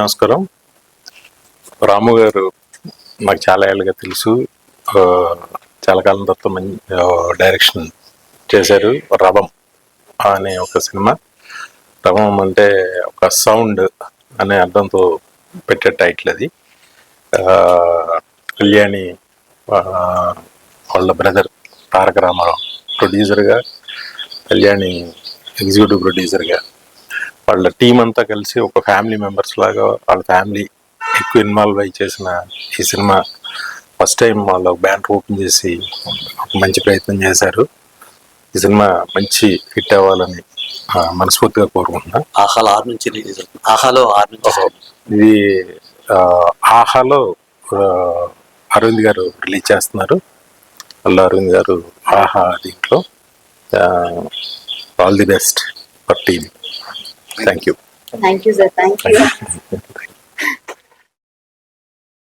నమస్కారం. రాము గారు నాకు చాలా ఏళ్ళుగా తెలుసు. చాలా కాలం తర్వాత డైరెక్షన్ చేశారు. రవం అనే ఒక సినిమా. రవం అంటే ఒక సౌండ్ అనే అర్థంతో పెట్టే టైటిల్ అది. కళ్యాణి వాళ్ళ బ్రదర్ తారక రామారావు ప్రొడ్యూసర్గా, కళ్యాణి ఎగ్జిక్యూటివ్ ప్రొడ్యూసర్గా వాళ్ళ టీం అంతా కలిసి ఒక ఫ్యామిలీ మెంబర్స్ లాగా వాళ్ళ ఫ్యామిలీ ఎక్కువ ఇన్వాల్వ్ అయ్యి చేసిన ఈ సినిమా ఫస్ట్ టైం వాళ్ళ బ్యానర్ ఓపెన్ చేసి ఒక మంచి ప్రయత్నం చేశారు. ఈ సినిమా మంచి హిట్ అవ్వాలని మనస్ఫూర్తిగా కోరుకుంటున్నా. ఇది ఆహాలో అరవింద్ గారు రిలీజ్ చేస్తున్నారు. అరవింద్ గారు ఆహా దీంట్లో. All the best for team. Thank you. Thank you, sir. Thank you.